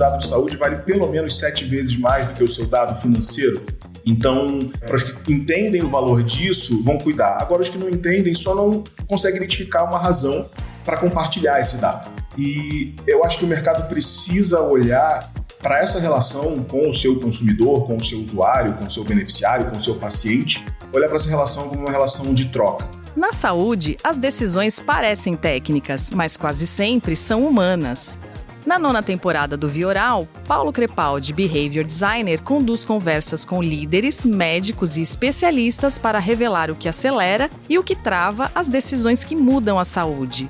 dado de saúde vale pelo menos 7 vezes mais do que o seu dado financeiro. Então, para os que entendem o valor disso, vão cuidar. Agora, os que não entendem só não conseguem identificar uma razão para compartilhar esse dado. E eu acho que o mercado precisa olhar para essa relação com o seu consumidor, com o seu usuário, com o seu beneficiário, com o seu paciente, olhar para essa relação como uma relação de troca. Na saúde, as decisões parecem técnicas, mas quase sempre são humanas. Na 9ª temporada do Vioral, Paulo Crepaldi, Behavior Designer, conduz conversas com líderes, médicos e especialistas para revelar o que acelera e o que trava as decisões que mudam a saúde.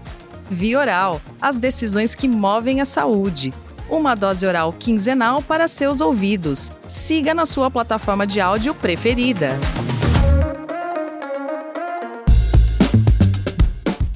Vioral, as decisões que movem a saúde. Uma dose oral quinzenal para seus ouvidos. Siga na sua plataforma de áudio preferida.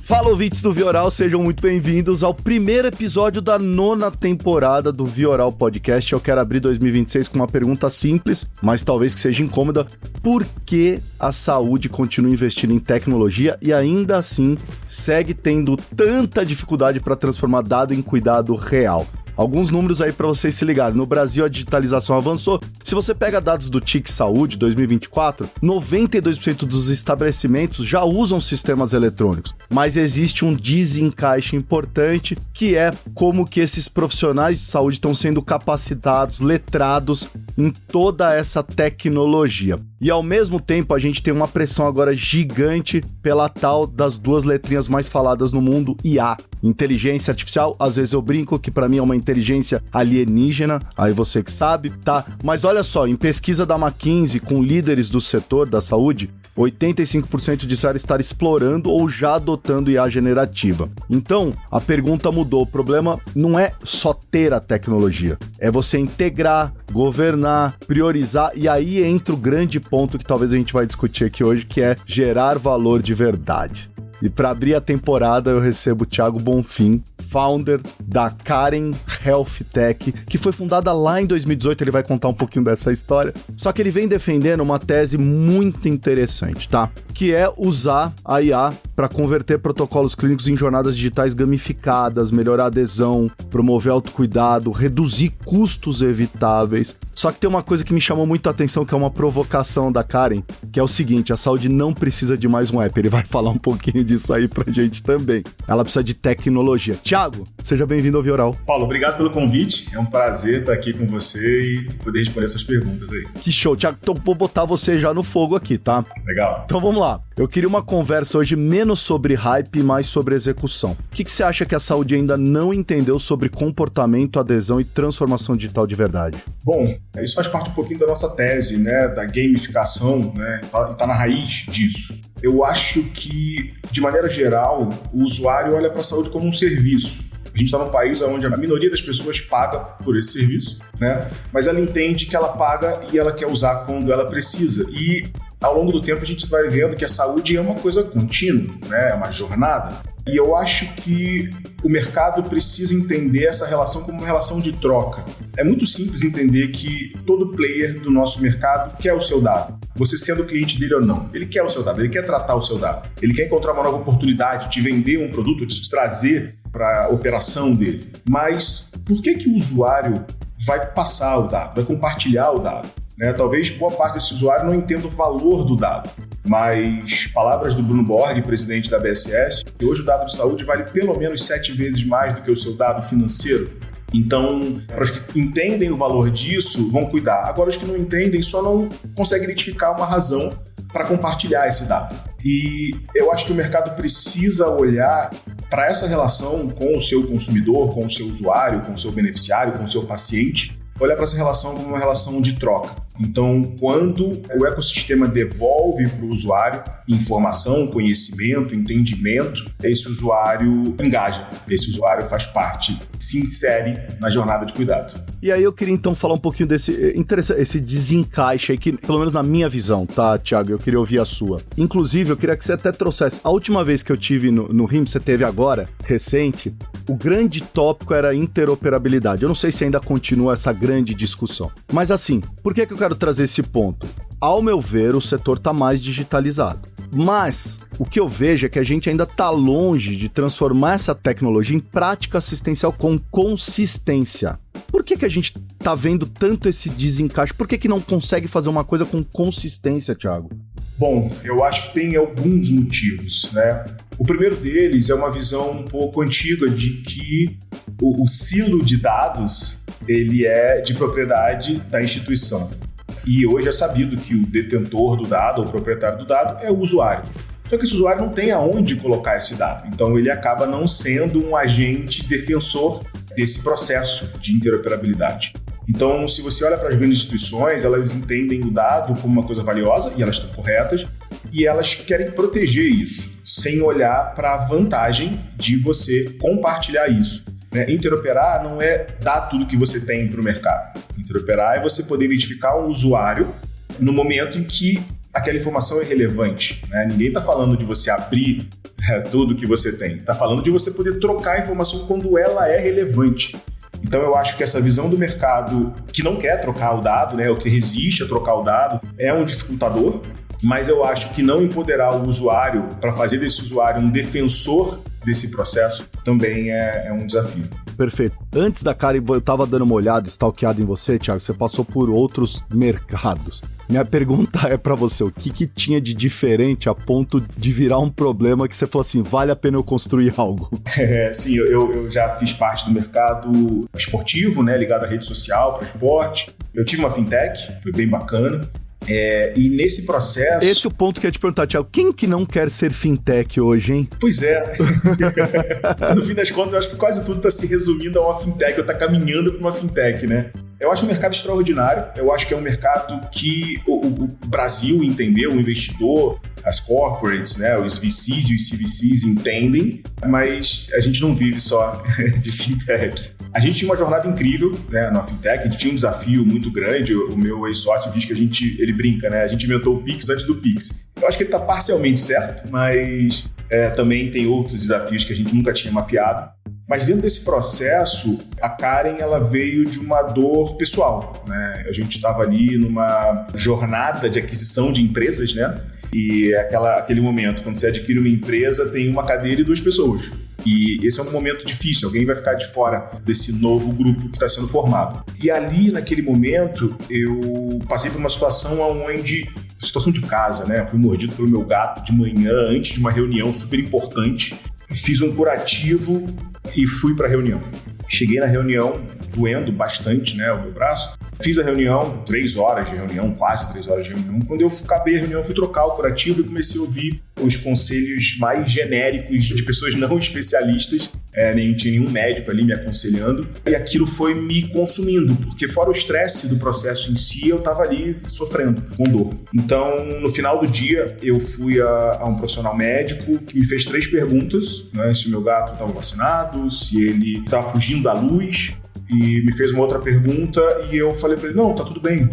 Fala, ouvintes do Vioral, sejam muito bem-vindos ao primeiro episódio da 9ª temporada do Vioral Podcast. Eu quero abrir 2026 com uma pergunta simples, mas talvez que seja incômoda. Por que a saúde continua investindo em tecnologia e ainda assim segue tendo tanta dificuldade para transformar dado em cuidado real? Alguns números aí para vocês se ligarem. No Brasil, a digitalização avançou. Se você pega dados do TIC Saúde 2024, 92% dos estabelecimentos já usam sistemas eletrônicos. Mas existe um desencaixe importante, que é como que esses profissionais de saúde estão sendo capacitados, letrados em toda essa tecnologia. E ao mesmo tempo, a gente tem uma pressão agora gigante pela tal das 2 letrinhas mais faladas no mundo, IA. Inteligência artificial, às vezes eu brinco que para mim é uma inteligência alienígena, aí você que sabe, tá? Mas olha só, em pesquisa da McKinsey com líderes do setor da saúde, 85% disseram estar explorando ou já adotando IA generativa. Então, a pergunta mudou. O problema não é só ter a tecnologia, é você integrar, governar, priorizar, e aí entra o grande ponto que talvez a gente vai discutir aqui hoje, que é gerar valor de verdade. E para abrir a temporada, eu recebo o Thiago Bonfim, founder da Karen Health Tech, que foi fundada lá em 2018, ele vai contar um pouquinho dessa história. Só que ele vem defendendo uma tese muito interessante, tá? Que é usar a IA para converter protocolos clínicos em jornadas digitais gamificadas, melhorar a adesão, promover autocuidado, reduzir custos evitáveis. Só que tem uma coisa que me chamou muito a atenção, que é uma provocação da Karen, que é o seguinte: a saúde não precisa de mais um app. Ele vai falar um pouquinho disso aí pra gente também. Ela precisa de tecnologia. Thiago, seja bem-vindo ao Vioral. Paulo, obrigado pelo convite. É um prazer estar aqui com você e poder responder essas perguntas aí. Que show, Thiago. Então vou botar você já no fogo aqui, tá? Legal. Então vamos lá. Eu queria uma conversa hoje menos sobre hype e mais sobre execução. O que você acha que a saúde ainda não entendeu sobre comportamento, adesão e transformação digital de verdade? Bom, isso faz parte um pouquinho da nossa tese, né, da gamificação, né, tá na raiz disso. Eu acho que, de maneira geral, o usuário olha para a saúde como um serviço. A gente está num país onde a minoria das pessoas paga por esse serviço, né, mas ela entende que ela paga e ela quer usar quando ela precisa. E, ao longo do tempo, a gente vai vendo que a saúde é uma coisa contínua, né, é uma jornada. E eu acho que o mercado precisa entender essa relação como uma relação de troca. É muito simples entender que todo player do nosso mercado quer o seu dado. Você sendo cliente dele ou não, ele quer o seu dado, ele quer tratar o seu dado. Ele quer encontrar uma nova oportunidade de vender um produto, de te trazer para a operação dele. Mas por que o usuário vai passar o dado, vai compartilhar o dado? Né? Talvez boa parte desse usuário não entenda o valor do dado. Mas, palavras do Bruno Borg, presidente da BSS, que hoje o dado de saúde vale pelo menos 7 vezes mais do que o seu dado financeiro. Então, para os que entendem o valor disso, vão cuidar. Agora, os que não entendem só não conseguem identificar uma razão para compartilhar esse dado. E eu acho que o mercado precisa olhar para essa relação com o seu consumidor, com o seu usuário, com o seu beneficiário, com o seu paciente, olhar para essa relação como uma relação de troca. Então, quando o ecossistema devolve para o usuário informação, conhecimento, entendimento, esse usuário engaja, esse usuário faz parte, se insere na jornada de cuidados. E aí eu queria então falar um pouquinho esse desencaixe aí, que pelo menos na minha visão, tá, Thiago? Eu queria ouvir a sua. Inclusive, eu queria que você até trouxesse, a última vez que eu tive no RIM, você teve agora, recente, o grande tópico era interoperabilidade. Eu não sei se ainda continua essa grande discussão. Mas assim, por que eu quero trazer esse ponto? Ao meu ver, o setor está mais digitalizado. Mas o que eu vejo é que a gente ainda está longe de transformar essa tecnologia em prática assistencial com consistência. Por que a gente tá vendo tanto esse desencaixe? Por que não consegue fazer uma coisa com consistência, Thiago? Bom, eu acho que tem alguns motivos, né? O primeiro deles é uma visão um pouco antiga de que o silo de dados, ele é de propriedade da instituição. E hoje é sabido que o detentor do dado, ou o proprietário do dado, é o usuário. Só que esse usuário não tem aonde colocar esse dado. Então ele acaba não sendo um agente defensor desse processo de interoperabilidade. Então, se você olha para as grandes instituições, elas entendem o dado como uma coisa valiosa, e elas estão corretas, e elas querem proteger isso, sem olhar para a vantagem de você compartilhar isso. Interoperar não é dar tudo que você tem para o mercado. Interoperar é você poder identificar um usuário no momento em que aquela informação é relevante. Ninguém está falando de você abrir tudo que você tem, está falando de você poder trocar a informação quando ela é relevante. Então eu acho que essa visão do mercado que não quer trocar o dado, ou que resiste a trocar o dado, é um dificultador, mas eu acho que não empoderar o usuário para fazer desse usuário um defensor desse processo também é um desafio. Perfeito. Antes da Karen, eu estava dando uma olhada, stalkeado em você, Thiago, você passou por outros mercados. Minha pergunta é para você, o que tinha de diferente a ponto de virar um problema que você falou assim, vale a pena eu construir algo? Sim, eu já fiz parte do mercado esportivo, ligado à rede social, para esporte. Eu tive uma fintech, foi bem bacana. E nesse processo... Esse é o ponto que eu ia te perguntar, Thiago. Quem que não quer ser fintech hoje, hein? Pois é. No fim das contas, eu acho que quase tudo está se resumindo a uma fintech, ou está caminhando para uma fintech, Eu acho um mercado extraordinário. Eu acho que é um mercado que o Brasil entendeu, o investidor, as corporates, os VCs e os CVCs entendem, mas a gente não vive só de fintech. A gente tinha uma jornada incrível na fintech, a gente tinha um desafio muito grande. O meu ex-sócio diz que ele brinca, a gente inventou o Pix antes do Pix. Eu acho que ele está parcialmente certo, mas também tem outros desafios que a gente nunca tinha mapeado. Mas dentro desse processo, a Karen ela veio de uma dor pessoal. A gente estava ali numa jornada de aquisição de empresas, e aquele momento, quando você adquire uma empresa, tem uma cadeira e 2 pessoas. E esse é um momento difícil, alguém vai ficar de fora desse novo grupo que está sendo formado. E ali, naquele momento, eu passei por uma situação situação de casa, Fui mordido pelo meu gato de manhã, antes de uma reunião super importante. Fiz um curativo e fui para a reunião. Cheguei na reunião doendo bastante, o meu braço. Fiz a reunião, 3 horas de reunião, quase 3 horas de reunião. Quando eu acabei a reunião, fui trocar o curativo e comecei a ouvir os conselhos mais genéricos de pessoas não especialistas. Nem tinha nenhum médico ali me aconselhando. E aquilo foi me consumindo, porque fora o estresse do processo em si, eu estava ali sofrendo com dor. Então, no final do dia, eu fui a um profissional médico que me fez 3 perguntas, se o meu gato estava vacinado, se ele estava fugindo da luz, e me fez uma outra pergunta e eu falei pra ele, não, tá tudo bem.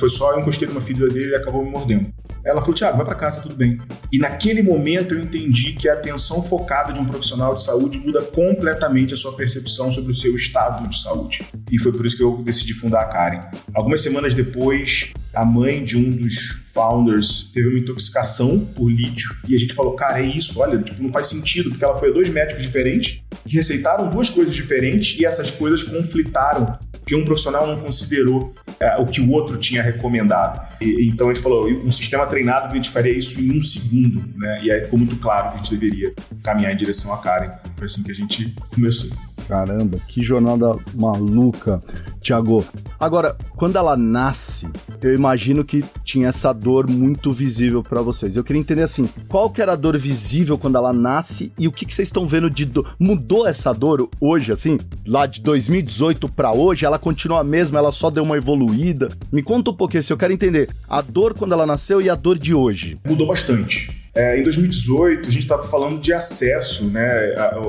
Foi só eu encostei numa ferida dele e ele acabou me mordendo. Ela falou, Thiago, vai pra casa, tá tudo bem. E naquele momento eu entendi que a atenção focada de um profissional de saúde muda completamente a sua percepção sobre o seu estado de saúde. E foi por isso que eu decidi fundar a Karen. Algumas semanas depois, a mãe de um dos founders teve uma intoxicação por lítio e a gente falou, cara, é isso, olha, não faz sentido, porque ela foi a 2 médicos diferentes que receitaram 2 coisas diferentes e essas coisas conflitaram, porque um profissional não considerou o que o outro tinha recomendado. Então a gente falou, um sistema treinado identificaria isso em 1 segundo, E aí ficou muito claro que a gente deveria caminhar em direção à Karen. Foi assim que a gente começou. Caramba, que jornada maluca, Thiago. Agora, quando ela nasce, eu imagino que tinha essa dor muito visível para vocês. Eu queria entender assim, qual que era a dor visível quando ela nasce e o que vocês estão vendo de dor? Mudou essa dor hoje, assim? Lá de 2018 para hoje, ela continua a mesma, ela só deu uma evoluída? Me conta um pouquinho, se eu quero entender a dor quando ela nasceu e a dor de hoje. Mudou bastante. Em 2018, a gente estava falando de acesso,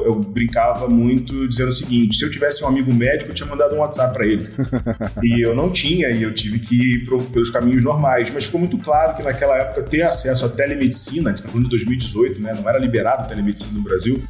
Eu brincava muito dizendo o seguinte, se eu tivesse um amigo médico, eu tinha mandado um WhatsApp para ele. E eu não tinha, e eu tive que ir pelos caminhos normais. Mas ficou muito claro que naquela época ter acesso à telemedicina, a gente está falando de 2018, não era liberado a telemedicina no Brasil,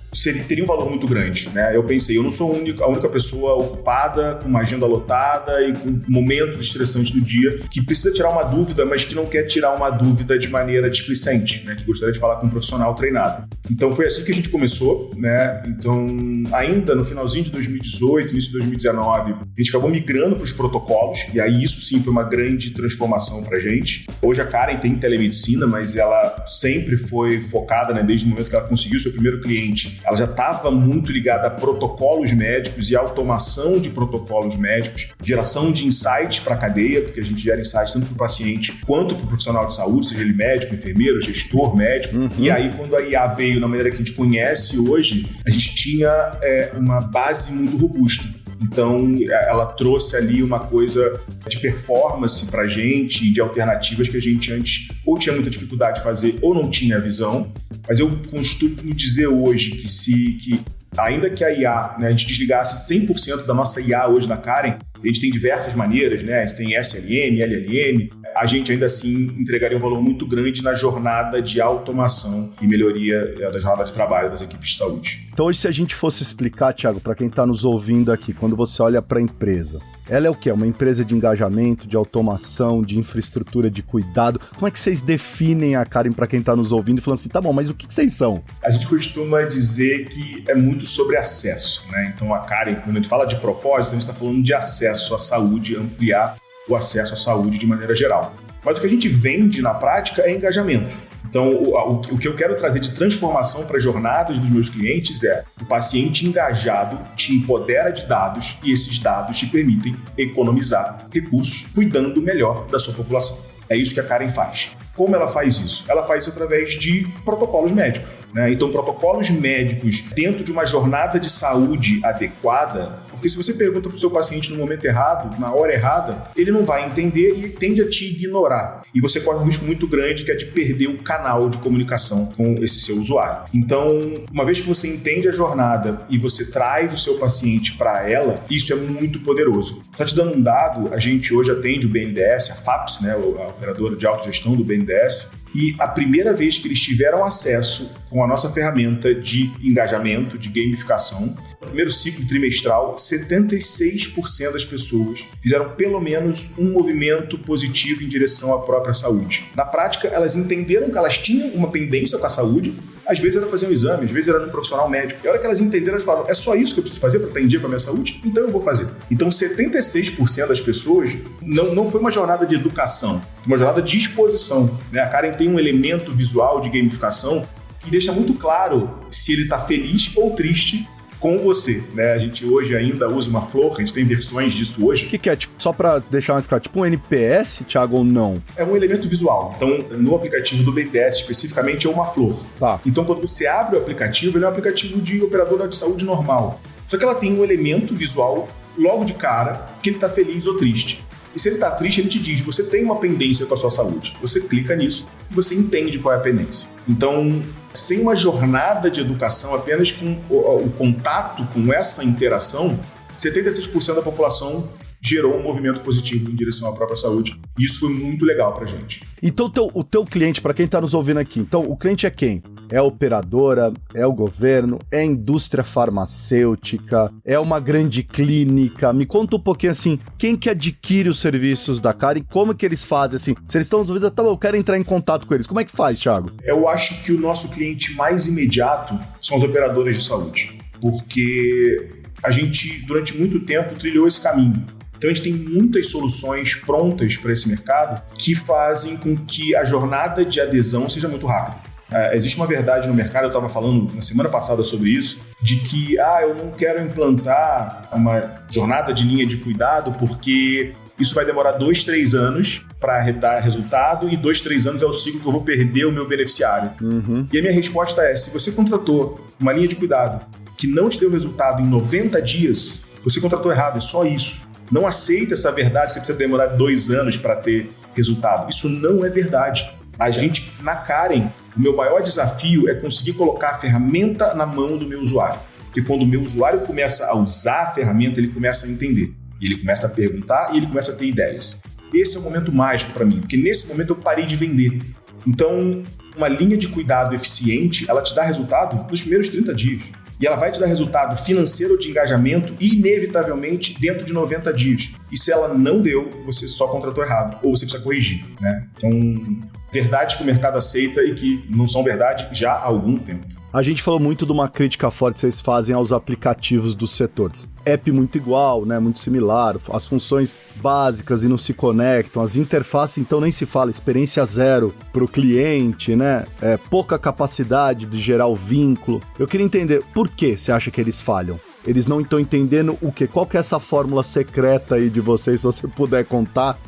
teria um valor muito grande, Eu pensei, eu não sou a única pessoa ocupada, com uma agenda lotada e com momentos estressantes do dia, que precisa tirar uma dúvida, mas que não quer tirar uma dúvida de maneira displicente, que gostaria gostaria de falar com um profissional treinado. Então foi assim que a gente começou, né? Então ainda no finalzinho de 2018, início de 2019, a gente acabou migrando para os protocolos, e aí isso sim foi uma grande transformação para a gente. Hoje a Karen tem telemedicina, mas ela sempre foi focada, né, desde o momento que ela conseguiu o seu primeiro cliente, ela já estava muito ligada a protocolos médicos e automação de protocolos médicos, geração de insights para a cadeia, porque a gente gera insights tanto para o paciente quanto para o profissional de saúde, seja ele médico, enfermeiro, gestor, médico. E aí, quando a IA veio da maneira que a gente conhece hoje, a gente tinha uma base muito robusta. Então, ela trouxe ali uma coisa de performance pra gente, de alternativas que a gente antes ou tinha muita dificuldade de fazer ou não tinha visão. Mas eu costumo dizer hoje que ainda que a IA, né, a gente desligasse 100% da nossa IA hoje na Karen, a gente tem diversas maneiras, né? A gente tem SLM, LLM, a gente ainda assim entregaria um valor muito grande na jornada de automação e melhoria da jornada de trabalho das equipes de saúde. Então hoje, se a gente fosse explicar, Thiago, para quem está nos ouvindo aqui, quando você olha para a empresa, ela é o quê? Uma empresa de engajamento, de automação, de infraestrutura, de cuidado. Como é que vocês definem a Karen para quem está nos ouvindo e falando assim, tá bom, mas o que vocês são? A gente costuma dizer que é muito sobre acesso, né? Então a Karen, quando a gente fala de propósito, a gente está falando de acesso à saúde, ampliar o acesso à saúde de maneira geral. Mas o que a gente vende na prática é engajamento. Então, o que eu quero trazer de transformação para as jornadas dos meus clientes é o paciente engajado te empodera de dados e esses dados te permitem economizar recursos cuidando melhor da sua população. É isso que a Karen faz. Como ela faz isso? Ela faz isso através de protocolos médicos, né? Então, protocolos médicos dentro de uma jornada de saúde adequada, porque se você pergunta para o seu paciente no momento errado, na hora errada, ele não vai entender e tende a te ignorar. E você corre um risco muito grande que é de perder o canal de comunicação com esse seu usuário. Então, uma vez que você entende a jornada e você traz o seu paciente para ela, isso é muito poderoso. Só te dando um dado, a gente hoje atende o BNDES, a FAPS, né, a operadora de autogestão do BNDES, e a primeira vez que eles tiveram acesso com a nossa ferramenta de engajamento, de gamificação, no primeiro ciclo trimestral, 76% das pessoas fizeram pelo menos um movimento positivo em direção à própria saúde. Na prática, elas entenderam que elas tinham uma pendência com a saúde, às vezes era fazer um exame, às vezes era num profissional médico. E a hora que elas entenderam, elas falaram, é só isso que eu preciso fazer para estar em dia com a minha saúde? Então eu vou fazer. Então 76% das pessoas não foi uma jornada de educação, foi uma jornada de exposição, né? A Karen tem um elemento visual de gamificação que deixa muito claro se ele está feliz ou triste com você, né? A gente hoje ainda usa uma flor, a gente tem versões disso hoje. O que é? Tipo, só para deixar mais claro, tipo um NPS, Thiago, ou não? É um elemento visual. Então, no aplicativo do BNDES, especificamente, é uma flor. Tá. Então, quando você abre o aplicativo, ele é um aplicativo de operadora de saúde normal. Só que ela tem um elemento visual, logo de cara, que ele está feliz ou triste. E se ele está triste, ele te diz, você tem uma pendência com a sua saúde. Você clica nisso e você entende qual é a pendência. Então, sem uma jornada de educação, apenas com o contato com essa interação, 76% da população gerou um movimento positivo em direção à própria saúde. E isso foi muito legal pra gente. Então, o teu cliente, para quem tá nos ouvindo aqui, então o cliente é quem? É a operadora, é o governo, é a indústria farmacêutica, é uma grande clínica. Me conta um pouquinho assim, quem que adquire os serviços da Karen, como que eles fazem assim? Se eles estão nos ouvindo, tá bom, eu quero entrar em contato com eles. Como é que faz, Thiago? Eu acho que o nosso cliente mais imediato são as operadoras de saúde, porque a gente, durante muito tempo, trilhou esse caminho. Então, a gente tem muitas soluções prontas para esse mercado que fazem com que a jornada de adesão seja muito rápida. Existe uma verdade no mercado, eu estava falando na semana passada sobre isso, de que eu não quero implantar uma jornada de linha de cuidado porque isso vai demorar 2-3 anos para dar resultado e 2-3 anos é o ciclo que eu vou perder o meu beneficiário. E a minha resposta é, se você contratou uma linha de cuidado que não te deu resultado em 90 dias, você contratou errado, é só isso. Não aceita essa verdade que você precisa demorar 2 anos para ter resultado. Isso não é verdade. A gente, na Karen, o meu maior desafio é conseguir colocar a ferramenta na mão do meu usuário. Porque quando o meu usuário começa a usar a ferramenta, ele começa a entender. Ele começa a perguntar e ele começa a ter ideias. Esse é o momento mágico para mim, porque nesse momento eu parei de vender. Então, uma linha de cuidado eficiente, ela te dá resultado nos primeiros 30 dias. E ela vai te dar resultado financeiro de engajamento inevitavelmente dentro de 90 dias. E se ela não deu, você só contratou errado, ou você precisa corrigir, né? Então, verdades que o mercado aceita e que não são verdade já há algum tempo. A gente falou muito de uma crítica forte que vocês fazem aos aplicativos dos setores. App muito igual, né? Muito similar, as funções básicas e não se conectam, as interfaces então nem se fala, experiência zero para o cliente, né? Pouca capacidade de gerar o vínculo. Eu queria entender por que você acha que eles falham? Eles não estão entendendo o quê? Qual que é essa fórmula secreta aí de vocês, se você puder contar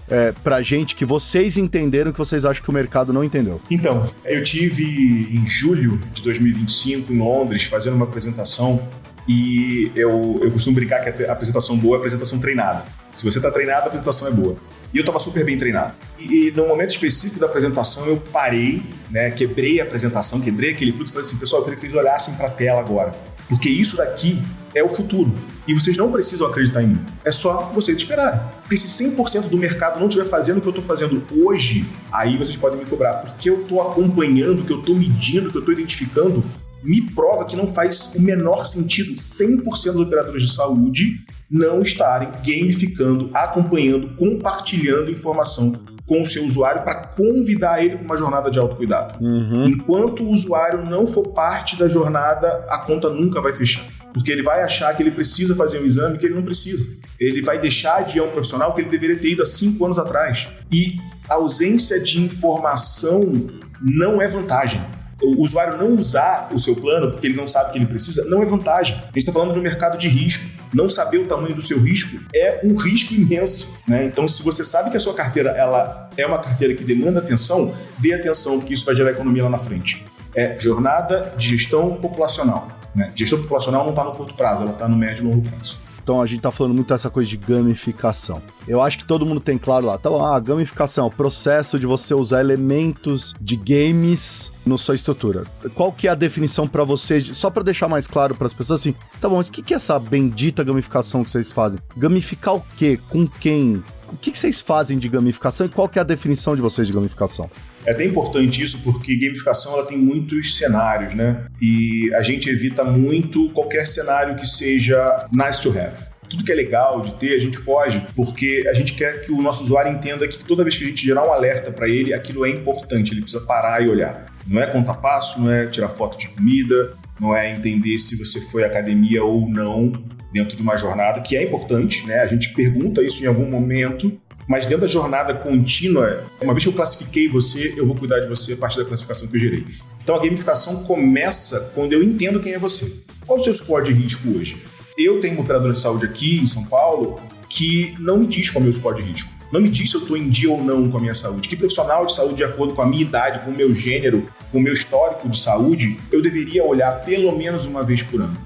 pra gente, que vocês entenderam, que vocês acham que o mercado não entendeu? Então, eu tive em julho de 2025 em Londres fazendo uma apresentação e eu costumo brincar que a apresentação boa é a apresentação treinada. Se você está treinado, a apresentação é boa. E eu estava super bem treinado. E no momento específico da apresentação, eu parei, né, quebrei a apresentação, quebrei aquele fluxo e falei assim, pessoal, eu queria que vocês olhassem para a tela agora. Porque isso daqui é o futuro. E vocês não precisam acreditar em mim. É só vocês esperarem. Porque se 100% do mercado não estiver fazendo o que eu estou fazendo hoje, aí vocês podem me cobrar. Porque eu estou acompanhando, que eu estou medindo, que eu estou identificando, me prova que não faz o menor sentido 100% dos operadores de saúde não estarem gamificando, acompanhando, compartilhando informação com o seu usuário para convidar ele para uma jornada de autocuidado. Enquanto o usuário não for parte da jornada, a conta nunca vai fechar. Porque ele vai achar que ele precisa fazer um exame que ele não precisa. Ele vai deixar de ir a um profissional que ele deveria ter ido há 5 anos atrás. E a ausência de informação não é vantagem. O usuário não usar o seu plano porque ele não sabe que ele precisa, não é vantagem. A gente está falando de um mercado de risco. Não saber o tamanho do seu risco é um risco imenso, né? Então, se você sabe que a sua carteira ela é uma carteira que demanda atenção, dê atenção, porque isso vai gerar economia lá na frente. É jornada de gestão populacional, né? Gestão populacional não está no curto prazo, ela está no médio e longo prazo. Então a gente tá falando muito dessa coisa de gamificação. Eu acho que todo mundo tem claro lá. Então, gamificação, o processo de você usar elementos de games na sua estrutura. Qual que é a definição para vocês? Só para deixar mais claro para as pessoas assim, tá bom, mas o que é essa bendita gamificação que vocês fazem? Gamificar o quê? Com quem? O que vocês fazem de gamificação e qual que é a definição de vocês de gamificação? É até importante isso porque gamificação ela tem muitos cenários, né? E a gente evita muito qualquer cenário que seja nice to have. Tudo que é legal de ter, a gente foge, porque a gente quer que o nosso usuário entenda que toda vez que a gente gerar um alerta para ele, aquilo é importante, ele precisa parar e olhar. Não é contar passo, não é tirar foto de comida, não é entender se você foi à academia ou não dentro de uma jornada, que é importante, né? A gente pergunta isso em algum momento, mas dentro da jornada contínua, uma vez que eu classifiquei você, eu vou cuidar de você a partir da classificação que eu gerei. Então a gamificação começa quando eu entendo quem é você. Qual é o seu score de risco hoje? Eu tenho uma operadora de saúde aqui em São Paulo que não me diz qual é o meu score de risco. Não me diz se eu estou em dia ou não com a minha saúde. Que profissional de saúde, de acordo com a minha idade, com o meu gênero, com o meu histórico de saúde, eu deveria olhar pelo menos uma vez por ano.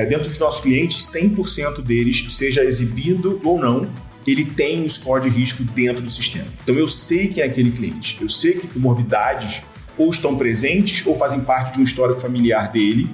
Dentro dos nossos clientes, 100% deles, seja exibido ou não, ele tem um score de risco dentro do sistema. Então eu sei quem é aquele cliente, eu sei que comorbidades ou estão presentes ou fazem parte de um histórico familiar dele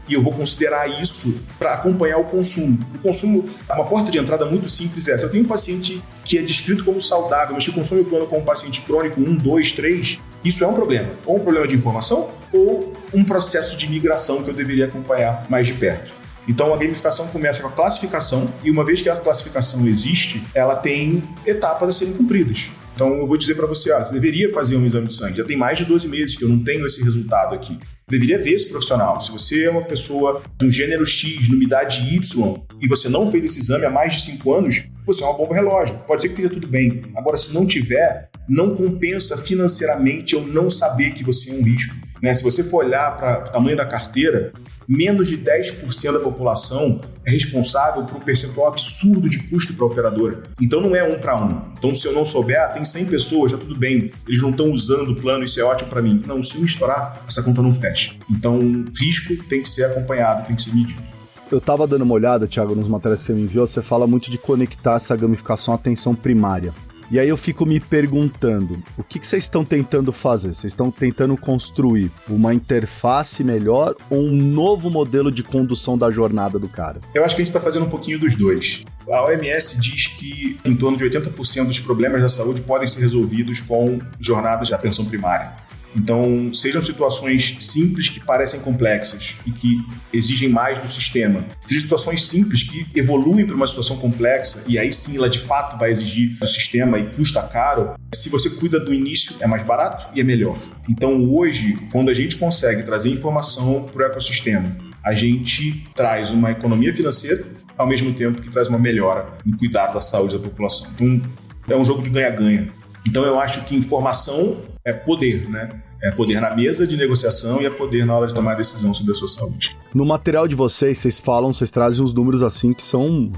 e eu vou considerar isso para acompanhar o consumo. O consumo, uma porta de entrada muito simples é, se eu tenho um paciente que é descrito como saudável, mas que consome o plano como um paciente crônico 1, 2, 3, isso é um problema. Ou um problema de informação ou um processo de migração que eu deveria acompanhar mais de perto. Então a gamificação começa com a classificação e uma vez que a classificação existe, ela tem etapas a serem cumpridas. Então eu vou dizer para você, você deveria fazer um exame de sangue. Já tem mais de 12 meses que eu não tenho esse resultado aqui. Deveria ver esse profissional. Se você é uma pessoa do gênero X, numa idade Y, e você não fez esse exame há mais de 5 anos, você é uma bomba relógio. Pode ser que esteja tudo bem. Agora, se não tiver, não compensa financeiramente eu não saber que você é um risco. Né? Se você for olhar para o tamanho da carteira, menos de 10% da população é responsável por um percentual absurdo de custo para a operadora. Então não é 1 para 1. Então se eu não souber, tem 100 pessoas, já tudo bem, eles não estão usando o plano, isso é ótimo para mim. Não, se um estourar, essa conta não fecha. Então risco tem que ser acompanhado, tem que ser medido. Eu estava dando uma olhada, Thiago, nas matérias que você me enviou, você fala muito de conectar essa gamificação à atenção primária. E aí eu fico me perguntando, o que vocês estão tentando fazer? Vocês estão tentando construir uma interface melhor ou um novo modelo de condução da jornada do cara? Eu acho que a gente está fazendo um pouquinho dos dois. A OMS diz que em torno de 80% dos problemas da saúde podem ser resolvidos com jornadas de atenção primária. Então, sejam situações simples que parecem complexas e que exigem mais do sistema. Sejam situações simples que evoluem para uma situação complexa e aí sim ela de fato vai exigir do sistema e custa caro. Se você cuida do início, é mais barato e é melhor. Então, hoje, quando a gente consegue trazer informação para o ecossistema, a gente traz uma economia financeira ao mesmo tempo que traz uma melhora no cuidado da saúde da população. Então, é um jogo de ganha-ganha. Então, eu acho que informação é poder, né? É poder na mesa de negociação e é poder na hora de tomar a decisão sobre a sua saúde. No material de vocês trazem uns números assim que são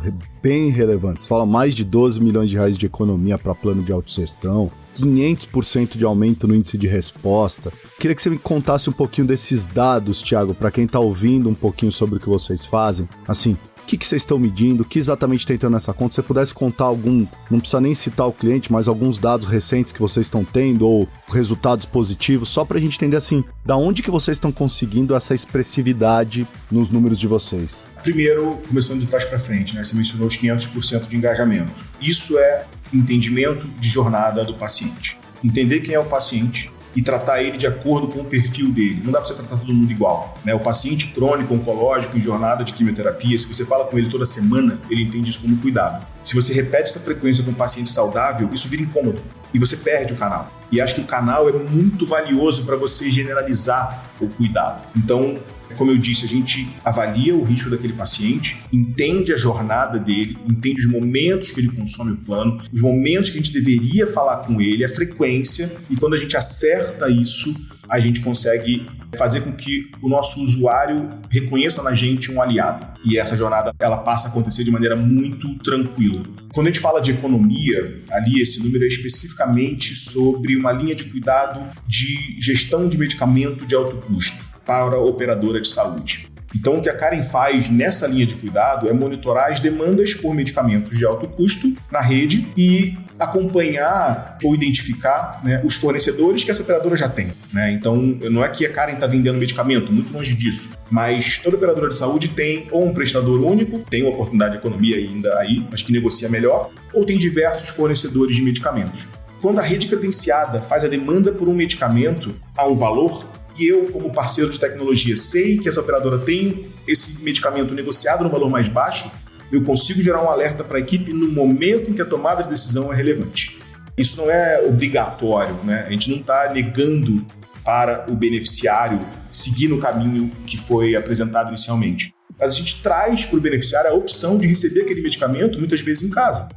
bem relevantes. Falam mais de 12 milhões de reais de economia para plano de autogestão, 500% de aumento no índice de resposta. Queria que você me contasse um pouquinho desses dados, Thiago, para quem está ouvindo um pouquinho sobre o que vocês fazem. Assim, o que vocês estão medindo? O que exatamente tem entrando nessa conta? Se você pudesse contar algum, não precisa nem citar o cliente, mas alguns dados recentes que vocês estão tendo ou resultados positivos, só para a gente entender assim, da onde que vocês estão conseguindo essa expressividade nos números de vocês? Primeiro, começando de trás para frente, né? Você mencionou os 500% de engajamento. Isso é entendimento de jornada do paciente. Entender quem é o paciente e tratar ele de acordo com o perfil dele. Não dá para você tratar todo mundo igual, né? O paciente crônico, oncológico, em jornada de quimioterapia, se você fala com ele toda semana, ele entende isso como cuidado. Se você repete essa frequência com um paciente saudável, isso vira incômodo e você perde o canal. E acho que o canal é muito valioso para você generalizar o cuidado. Então, como eu disse, a gente avalia o risco daquele paciente, entende a jornada dele, entende os momentos que ele consome o plano, os momentos que a gente deveria falar com ele, a frequência, e quando a gente acerta isso, a gente consegue fazer com que o nosso usuário reconheça na gente um aliado. E essa jornada, ela passa a acontecer de maneira muito tranquila. Quando a gente fala de economia, ali esse número é especificamente sobre uma linha de cuidado de gestão de medicamento de alto custo para a operadora de saúde. Então, o que a Karen faz nessa linha de cuidado é monitorar as demandas por medicamentos de alto custo na rede e acompanhar ou identificar, né, os fornecedores que essa operadora já tem, né? Então, não é que a Karen está vendendo medicamento, muito longe disso, mas toda operadora de saúde tem ou um prestador único, tem uma oportunidade de economia ainda aí, mas que negocia melhor, ou tem diversos fornecedores de medicamentos. Quando a rede credenciada faz a demanda por um medicamento a um valor, e eu, como parceiro de tecnologia, sei que essa operadora tem esse medicamento negociado no valor mais baixo, eu consigo gerar um alerta para a equipe no momento em que a tomada de decisão é relevante. Isso não é obrigatório, né? A gente não está negando para o beneficiário seguir no caminho que foi apresentado inicialmente. Mas a gente traz para o beneficiário a opção de receber aquele medicamento muitas vezes em casa.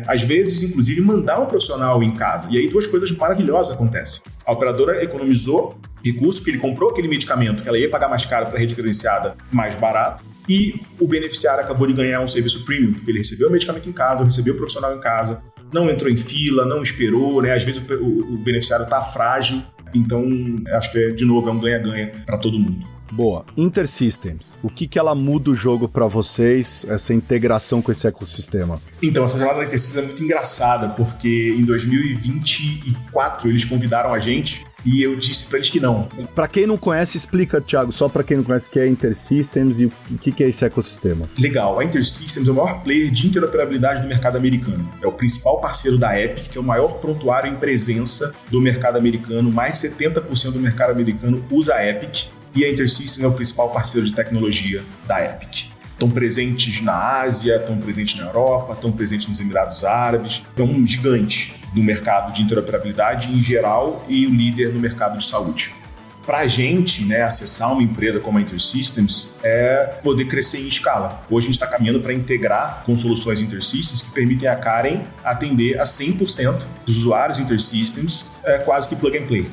Às vezes, inclusive, mandar um profissional em casa. E aí duas coisas maravilhosas acontecem. A operadora economizou recurso, porque ele comprou aquele medicamento que ela ia pagar mais caro para a rede credenciada, mais barato, e o beneficiário acabou de ganhar um serviço premium, porque ele recebeu o medicamento em casa, recebeu o profissional em casa, não entrou em fila, não esperou, né? Às vezes o beneficiário está frágil. Então, acho que, de novo, é um ganha-ganha para todo mundo. Boa. InterSystems, o que ela muda o jogo para vocês, essa integração com esse ecossistema? Então, essa jornada da InterSystems é muito engraçada, porque em 2024 eles convidaram a gente e eu disse para eles que não. Para quem não conhece, explica, Thiago, só para quem não conhece o que é InterSystems e o que é esse ecossistema. Legal. A InterSystems é o maior player de interoperabilidade do mercado americano. É o principal parceiro da Epic, que é o maior prontuário em presença do mercado americano. Mais de 70% do mercado americano usa a Epic. E a InterSystems é o principal parceiro de tecnologia da Epic. Estão presentes na Ásia, estão presentes na Europa, estão presentes nos Emirados Árabes. É um gigante no mercado de interoperabilidade em geral e o líder no mercado de saúde. Para a gente, né, acessar uma empresa como a InterSystems é poder crescer em escala. Hoje a gente está caminhando para integrar com soluções InterSystems que permitem a Karen atender a 100% dos usuários InterSystems, quase que plug and play.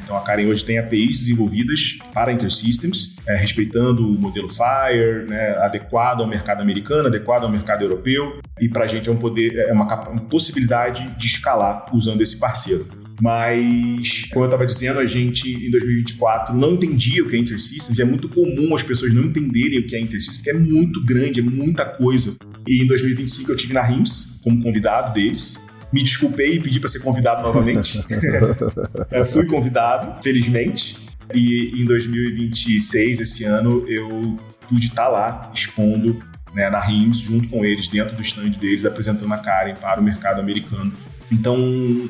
Então a Karen hoje tem APIs desenvolvidas para InterSystems, respeitando o modelo FHIR, né, adequado ao mercado americano, adequado ao mercado europeu, e para a gente é uma possibilidade de escalar usando esse parceiro. Mas, como eu estava dizendo, a gente em 2024 não entendia o que é InterSystems, e é muito comum as pessoas não entenderem o que é InterSystems, porque é muito grande, é muita coisa. E em 2025 eu estive na RIMS como convidado deles. Me desculpei e pedi para ser convidado novamente. Fui convidado, felizmente. E em 2026, esse ano, eu pude estar lá expondo né, na RIMS, junto com eles, dentro do stand deles, apresentando a Karen para o mercado americano. Então,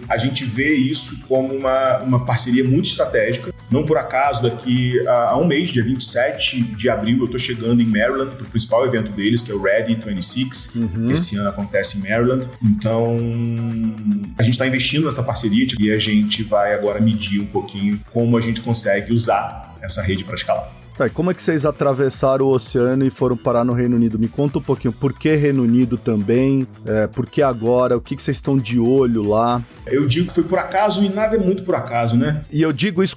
a gente vê isso como uma parceria muito estratégica. Não por acaso, daqui a um mês, dia 27 de abril, eu estou chegando em Maryland para o principal evento deles, que é o Ready 26. Esse ano acontece em Maryland. Então, a gente está investindo nessa parceria e a gente vai agora medir um pouquinho como a gente consegue usar essa rede para escalar. Tá, e como é que vocês atravessaram o oceano e foram parar no Reino Unido? Me conta um pouquinho, por que Reino Unido também? Por que agora? O que vocês estão de olho lá? Eu digo que foi por acaso e nada é muito por acaso, né? E eu digo isso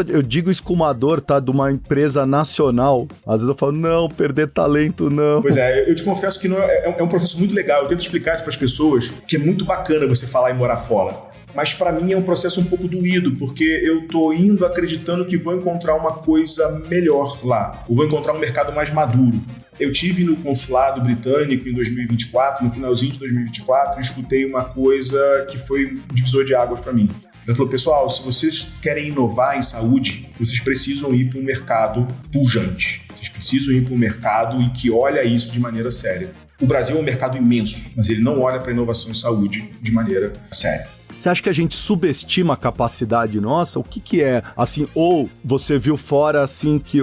eu digo escumador, tá? De uma empresa nacional. Às vezes eu falo, não, perder talento, não. Pois é, eu te confesso que não é um processo muito legal. Eu tento explicar isso para as pessoas, que é muito bacana você falar em morar fora. Mas para mim é um processo um pouco doído, porque eu tô indo acreditando que vou encontrar uma coisa melhor lá. Eu vou encontrar um mercado mais maduro. Eu tive no consulado britânico em 2024, no finalzinho de 2024, e escutei uma coisa que foi um divisor de águas para mim. Ele falou, pessoal, se vocês querem inovar em saúde, vocês precisam ir para um mercado pujante. Vocês precisam ir para um mercado e que olha isso de maneira séria. O Brasil é um mercado imenso, mas ele não olha para a inovação em saúde de maneira séria. Você acha que a gente subestima a capacidade nossa? O que é? Assim, ou você viu fora, assim, que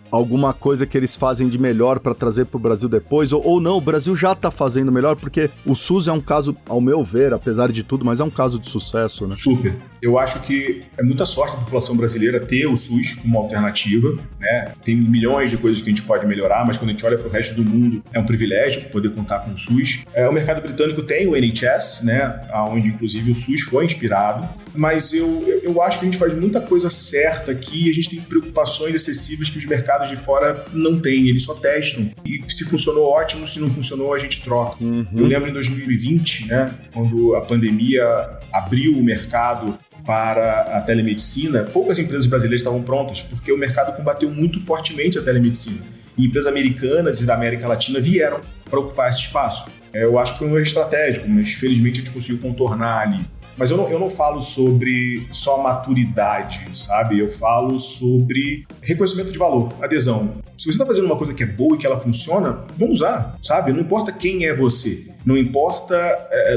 alguma coisa que eles fazem de melhor para trazer para o Brasil depois? Ou não, o Brasil já está fazendo melhor, porque o SUS é um caso, ao meu ver, apesar de tudo, mas é um caso de sucesso, né? Super. Eu acho que é muita sorte a população brasileira ter o SUS como alternativa, né? Tem milhões de coisas que a gente pode melhorar, mas quando a gente olha para o resto do mundo, é um privilégio poder contar com o SUS. O mercado britânico tem o NHS, né? Onde, inclusive, o SUS foi inspirado, mas eu acho que a gente faz muita coisa certa aqui e a gente tem preocupações excessivas que os mercados de fora não têm, eles só testam. E se funcionou, ótimo, se não funcionou, a gente troca. Eu lembro em 2020, né, quando a pandemia abriu o mercado para a telemedicina, poucas empresas brasileiras estavam prontas, porque o mercado combateu muito fortemente a telemedicina. E empresas americanas e da América Latina vieram para ocupar esse espaço. Eu acho que foi um erro estratégico, mas felizmente a gente conseguiu contornar ali. Mas eu não falo sobre só maturidade, sabe? Eu falo sobre reconhecimento de valor, adesão. Se você está fazendo uma coisa que é boa e que ela funciona, vamos usar, sabe? Não importa quem é você. Não importa,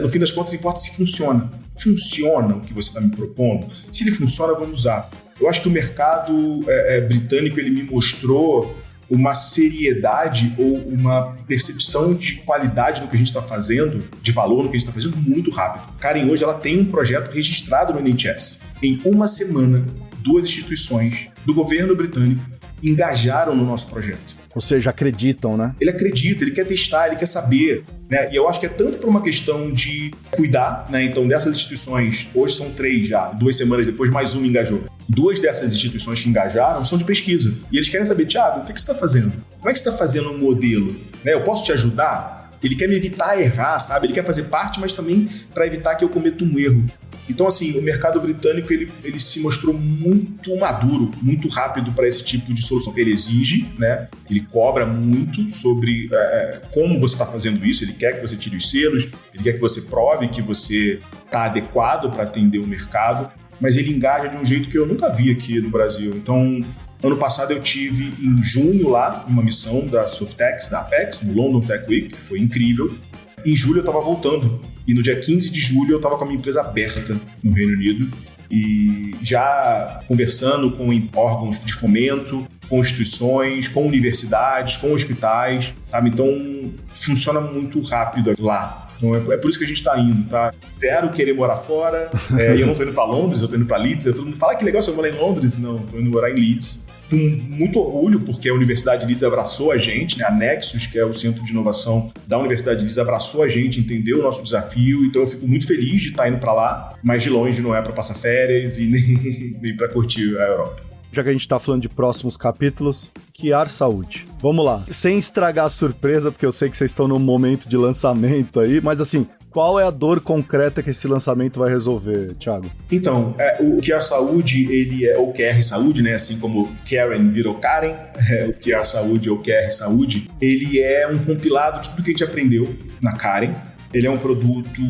no fim das contas, importa se funciona. Funciona o que você está me propondo? Se ele funciona, vamos usar. Eu acho que o mercado britânico, ele me mostrou uma seriedade ou uma percepção de qualidade no que a gente está fazendo, de valor no que a gente está fazendo, muito rápido. Karen, hoje ela tem um projeto registrado no NHS. Em uma semana, 2 instituições do governo britânico engajaram no nosso projeto. Ou seja, acreditam, né? Ele acredita, ele quer testar, ele quer saber, né? E eu acho que é tanto por uma questão de cuidar, né? Então, dessas instituições, hoje são 3 já, 2 semanas depois, mais uma engajou. 2 dessas instituições que engajaram são de pesquisa. E eles querem saber, Thiago, o que você está fazendo? Como é que você está fazendo um modelo? Né? Eu posso te ajudar? Ele quer me evitar errar, sabe? Ele quer fazer parte, mas também para evitar que eu cometa um erro. Então, assim, o mercado britânico, ele se mostrou muito maduro, muito rápido para esse tipo de solução. Ele exige, né? Ele cobra muito sobre como você está fazendo isso, ele quer que você tire os selos, ele quer que você prove que você está adequado para atender o mercado, mas ele engaja de um jeito que eu nunca vi aqui no Brasil. Então, ano passado eu tive em junho lá uma missão da Softex, da Apex, no London Tech Week, que foi incrível. Em julho eu estava voltando. E no dia 15 de julho eu estava com a minha empresa aberta no Reino Unido e já conversando com órgãos de fomento, com instituições, com universidades, com hospitais, sabe? Então funciona muito rápido lá. Então é por isso que a gente está indo, tá? Zero querer morar fora. E eu não estou indo para Londres, eu estou indo para Leeds. Todo mundo fala que legal você morar em Londres. Não, estou indo morar em Leeds. Com muito orgulho, porque a Universidade de Leeds abraçou a gente, né? A Nexus, que é o centro de inovação da Universidade de Leeds, abraçou a gente, entendeu o nosso desafio. Então eu fico muito feliz de estar indo para lá, mas de longe não é para passar férias e nem para curtir a Europa. Já que a gente está falando de próximos capítulos, Chiar Saúde. Vamos lá, sem estragar a surpresa, porque eu sei que vocês estão num momento de lançamento aí, mas assim, qual é a dor concreta que esse lançamento vai resolver, Thiago? Então, o Chiar Saúde, ele é o QR Saúde, né? Assim como Karen virou Karen, o Chiar Saúde ou QR Saúde, ele é um compilado de tudo que a gente aprendeu na Karen. Ele é um produto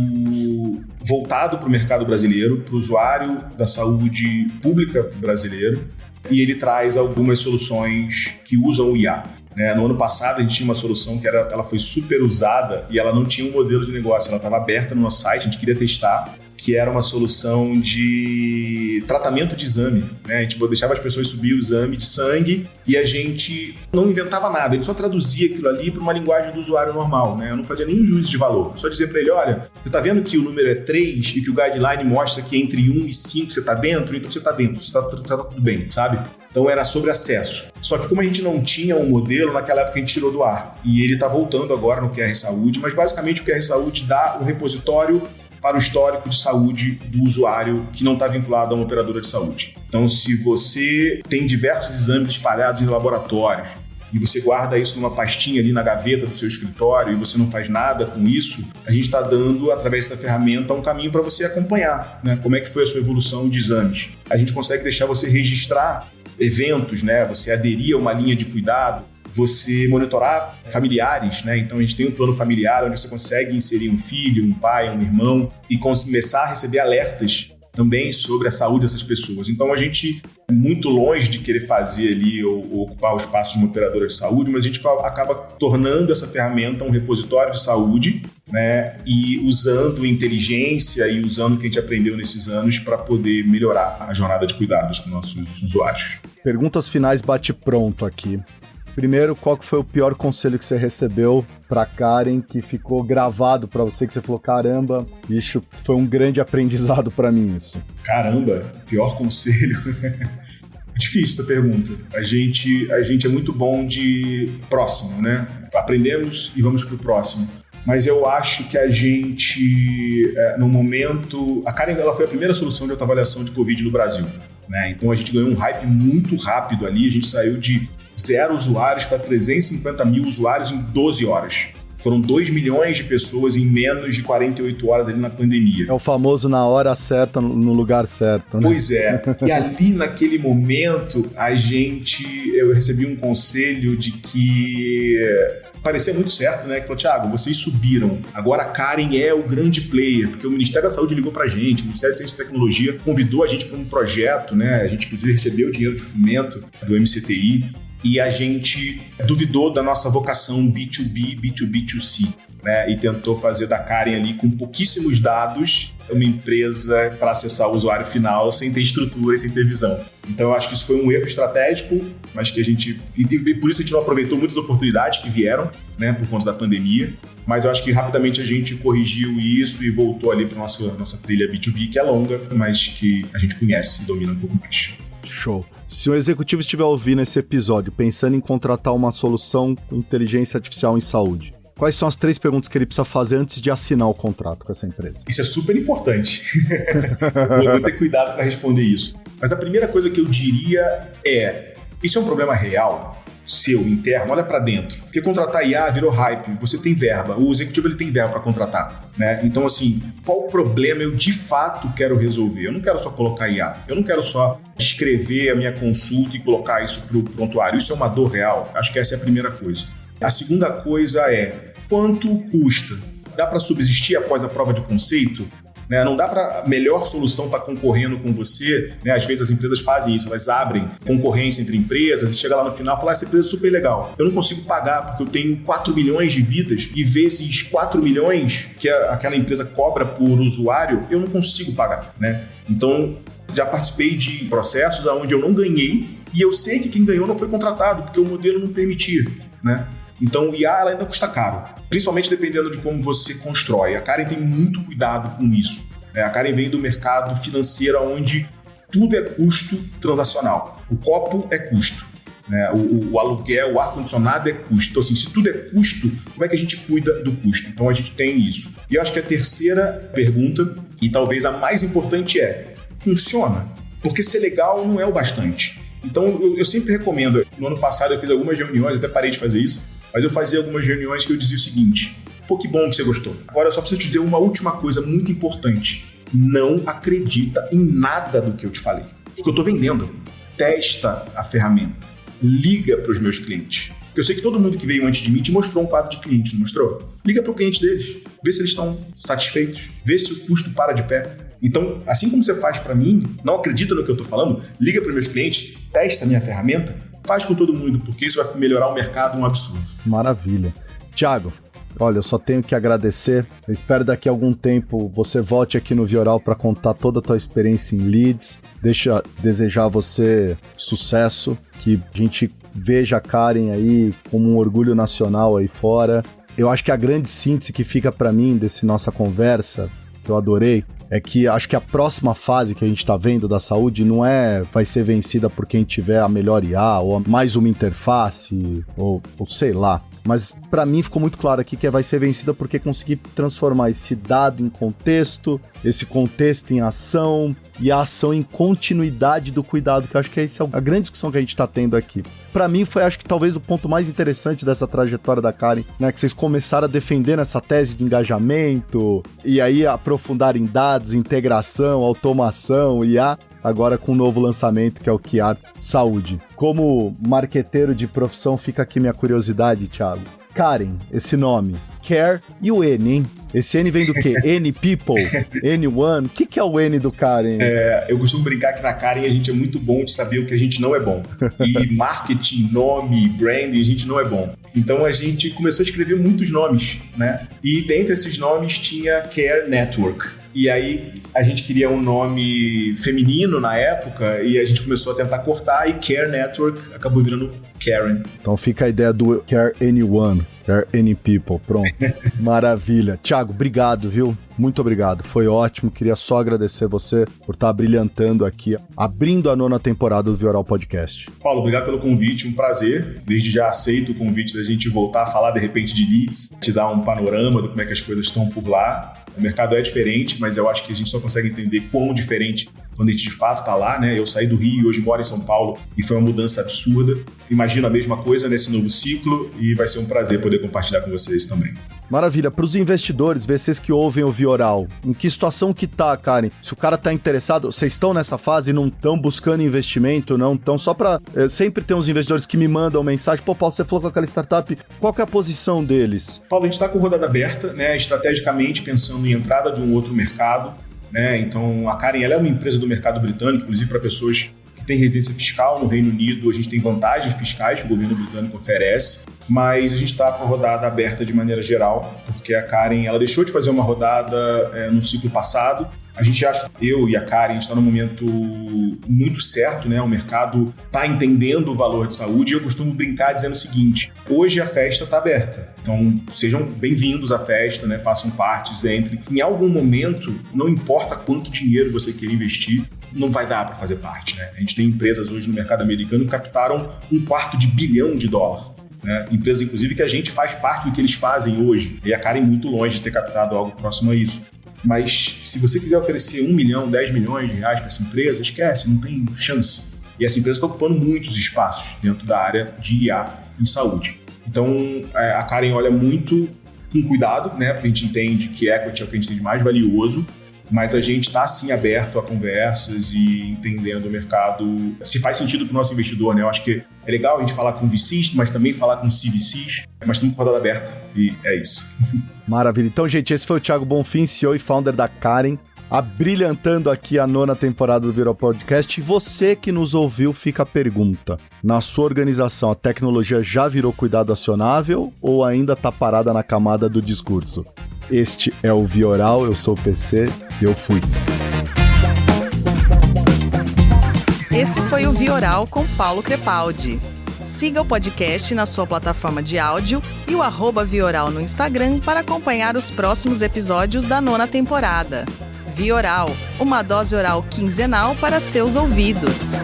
voltado para o mercado brasileiro, para o usuário da saúde pública brasileiro, e ele traz algumas soluções que usam o IA. né? No ano passado a gente tinha uma solução que ela foi super usada e ela não tinha um modelo de negócio, ela estava aberta no nosso site, a gente queria testar, que era uma solução de tratamento de exame, né? A gente deixava as pessoas subir o exame de sangue e a gente não inventava nada, ele só traduzia aquilo ali para uma linguagem do usuário normal, né? Eu não fazia nenhum juízo de valor, só dizia para ele, olha, você está vendo que o número é 3 e que o guideline mostra que entre 1 e 5 você está dentro, então você está dentro, você tá tudo bem, sabe? Então era sobre acesso. Só que como a gente não tinha um modelo, naquela época a gente tirou do ar. E ele está voltando agora no QR Saúde, mas basicamente o QR Saúde dá um repositório para o histórico de saúde do usuário que não está vinculado a uma operadora de saúde. Então, se você tem diversos exames espalhados em laboratórios e você guarda isso numa pastinha ali na gaveta do seu escritório e você não faz nada com isso, a gente está dando, através dessa ferramenta, um caminho para você acompanhar, né? Como é que foi a sua evolução de exames. A gente consegue deixar você registrar eventos, né? Você aderir a uma linha de cuidado, você monitorar familiares, né? Então a gente tem um plano familiar onde você consegue inserir um filho, um pai, um irmão e começar a receber alertas também sobre a saúde dessas pessoas. Então a gente é muito longe de querer fazer ali ou ocupar o espaço de uma operadora de saúde, mas a gente acaba tornando essa ferramenta um repositório de saúde, né? E usando inteligência e usando o que a gente aprendeu nesses anos para poder melhorar a jornada de cuidados com nossos usuários. Perguntas finais bate pronto aqui. Primeiro, qual que foi o pior conselho que você recebeu pra Karen, que ficou gravado pra você, que você falou, caramba, bicho, foi um grande aprendizado pra mim isso. Caramba, pior conselho? Difícil essa pergunta. A gente é muito bom de próximo, né? Aprendemos e vamos pro próximo. Mas eu acho que a gente, no momento... A Karen, ela foi a primeira solução de autoavaliação de Covid no Brasil, né? Então a gente ganhou um hype muito rápido ali, a gente saiu de 0 usuários para 350 mil usuários em 12 horas. Foram 2 milhões de pessoas em menos de 48 horas ali na pandemia. É o famoso na hora certa, no lugar certo, né? Pois é. E ali naquele momento, eu recebi um conselho de que parecia muito certo, né? Que falou, Thiago, vocês subiram. Agora a Karen é o grande player, porque o Ministério da Saúde ligou pra gente, o Ministério da Ciência e Tecnologia convidou a gente para um projeto, né? A gente, inclusive, recebeu dinheiro de fomento do MCTI. E a gente duvidou da nossa vocação B2B, B2B2C, né? E tentou fazer da Karen ali com pouquíssimos dados uma empresa para acessar o usuário final sem ter estrutura e sem ter visão. Então eu acho que isso foi um erro estratégico, mas que a gente... E por isso a gente não aproveitou muitas oportunidades que vieram, né, por conta da pandemia. Mas eu acho que rapidamente a gente corrigiu isso e voltou ali para nossa trilha B2B, que é longa, mas que a gente conhece e domina um pouco mais. Show. Se um executivo estiver ouvindo esse episódio pensando em contratar uma solução com inteligência artificial em saúde, quais são as 3 perguntas que ele precisa fazer antes de assinar o contrato com essa empresa? Isso é super importante. Vou ter cuidado para responder isso. Mas a primeira coisa que eu diria é, isso é um problema real? Seu, interno, olha para dentro. Porque contratar IA virou hype, você tem verba, o executivo ele tem verba para contratar, né? Então assim, qual problema eu de fato quero resolver? Eu não quero só colocar IA, eu não quero só escrever a minha consulta e colocar isso pro prontuário, isso é uma dor real? Acho que essa é a primeira coisa. A segunda coisa é, quanto custa? Dá para subsistir após a prova de conceito? Né? Não dá para a melhor solução estar concorrendo com você, né? Às vezes as empresas fazem isso, elas abrem concorrência entre empresas e chega lá no final e fala, essa empresa é super legal, eu não consigo pagar porque eu tenho 4 milhões de vidas e vezes 4 milhões que aquela empresa cobra por usuário, eu não consigo pagar, né? Então, já participei de processos onde eu não ganhei e eu sei que quem ganhou não foi contratado porque o modelo não permitia, né? Então, o IA ela ainda custa caro, principalmente dependendo de como você constrói. A Karen tem muito cuidado com isso. A Karen vem do mercado financeiro onde tudo é custo transacional. O copo é custo, né? O aluguel, o ar-condicionado é custo. Então, assim, se tudo é custo, como é que a gente cuida do custo? Então, a gente tem isso. E eu acho que a terceira pergunta, e talvez a mais importante é, funciona? Porque ser legal não é o bastante. Então, eu sempre recomendo. No ano passado eu fiz algumas reuniões, até parei de fazer isso, mas eu fazia algumas reuniões que eu dizia o seguinte, pô, que bom que você gostou. Agora eu só preciso te dizer uma última coisa muito importante. Não acredita em nada do que eu te falei. Porque eu estou vendendo. Testa a ferramenta. Liga para os meus clientes. Porque eu sei que todo mundo que veio antes de mim te mostrou um quadro de cliente, não mostrou? Liga para o cliente deles. Vê se eles estão satisfeitos. Vê se o custo para de pé. Então, assim como você faz para mim, não acredita no que eu estou falando, liga para os meus clientes, testa a minha ferramenta, faz com todo mundo, porque isso vai melhorar o mercado um absurdo. Maravilha. Thiago, olha, eu só tenho que agradecer. Eu espero daqui a algum tempo você volte aqui no Vioral para contar toda a tua experiência em leads. Deixa desejar a você sucesso, que a gente veja a Karen aí como um orgulho nacional aí fora. Eu acho que a grande síntese que fica para mim dessa nossa conversa, que eu adorei, é que acho que a próxima fase que a gente tá vendo da saúde não vai ser vencida por quem tiver a melhor IA, ou mais uma interface, ou sei lá. Mas para mim ficou muito claro aqui que vai ser vencida porque conseguir transformar esse dado em contexto, esse contexto em ação e a ação em continuidade do cuidado, que eu acho que essa é a grande discussão que a gente tá tendo aqui. Para mim foi, acho que talvez o ponto mais interessante dessa trajetória da Karen, né, que vocês começaram a defender essa tese de engajamento e aí aprofundar em dados, integração, automação, IA, agora com um novo lançamento que é o QR Saúde. Como marqueteiro de profissão, fica aqui minha curiosidade, Thiago. Karen, esse nome, Care e o N, hein? Esse N vem do quê? N People? N1? O que é o N do Karen? Eu costumo brincar que na Karen a gente é muito bom de saber o que a gente não é bom. E marketing, nome, branding, a gente não é bom. Então a gente começou a escrever muitos nomes, né? E dentre esses nomes tinha Care Network. E aí a gente queria um nome feminino na época e a gente começou a tentar cortar e Care Network acabou virando Karen. Então fica a ideia do Care Anyone, Care Any People, pronto. Maravilha. Thiago, obrigado, viu? Muito obrigado, foi ótimo. Queria só agradecer você por estar brilhantando aqui, abrindo a 9ª temporada do Vioral Podcast. Paulo, obrigado pelo convite, um prazer. Desde já aceito o convite da gente voltar a falar de repente de leads, te dar um panorama de como é que as coisas estão por lá. O mercado é diferente, mas eu acho que a gente só consegue entender quão diferente quando a gente de fato está lá, né? Eu saí do Rio e hoje moro em São Paulo e foi uma mudança absurda. Imagino a mesma coisa nesse novo ciclo e vai ser um prazer poder compartilhar com vocês também. Maravilha. Para os investidores, VCs que ouvem o Vioral, em que situação que tá, Karen? Se o cara tá interessado, vocês estão nessa fase, não estão buscando investimento, não estão só para... sempre tem uns investidores que me mandam mensagem, pô, Paulo, você falou com aquela startup, qual que é a posição deles? Paulo, a gente está com rodada aberta, né, estrategicamente pensando em entrada de um outro mercado, né, então a Karen ela é uma empresa do mercado britânico, inclusive para pessoas que têm residência fiscal no Reino Unido, a gente tem vantagens fiscais que o governo britânico oferece, mas a gente está com a rodada aberta de maneira geral, porque a Karen ela deixou de fazer uma rodada no ciclo passado. A gente acha, eu e a Karen, a gente está num momento muito certo, né? O mercado está entendendo o valor de saúde e eu costumo brincar dizendo o seguinte, hoje a festa está aberta, então sejam bem-vindos à festa, né? Façam parte, entrem. Em algum momento, não importa quanto dinheiro você quer investir, não vai dar para fazer parte, né? A gente tem empresas hoje no mercado americano que captaram $250 bilhão. Né? Empresas, inclusive, que a gente faz parte do que eles fazem hoje. E a Karen muito longe de ter captado algo próximo a isso. Mas se você quiser oferecer 1 milhão, 10 milhões de reais para essa empresa, esquece, não tem chance. E essa empresa está ocupando muitos espaços dentro da área de IA em saúde. Então, a Karen olha muito com cuidado, né? Porque a gente entende que equity é o que a gente tem de mais valioso, mas a gente está, sim, aberto a conversas e entendendo o mercado, se faz sentido para o nosso investidor, né? Eu acho que é legal a gente falar com VCs, mas também falar com CVCs, mas estamos com a rodada aberta e é isso. Maravilha. Então, gente, esse foi o Thiago Bonfim, CEO e founder da Karen, abrilhantando aqui a 9ª temporada do Vioral Podcast. E você que nos ouviu, fica a pergunta. Na sua organização, a tecnologia já virou cuidado acionável ou ainda está parada na camada do discurso? Este é o Vioral, eu sou o PC e eu fui. Esse foi o Vioral com Paulo Crepaldi. Siga o podcast na sua plataforma de áudio e o @Vioral no Instagram para acompanhar os próximos episódios da 9ª temporada. Vioral, uma dose oral quinzenal para seus ouvidos.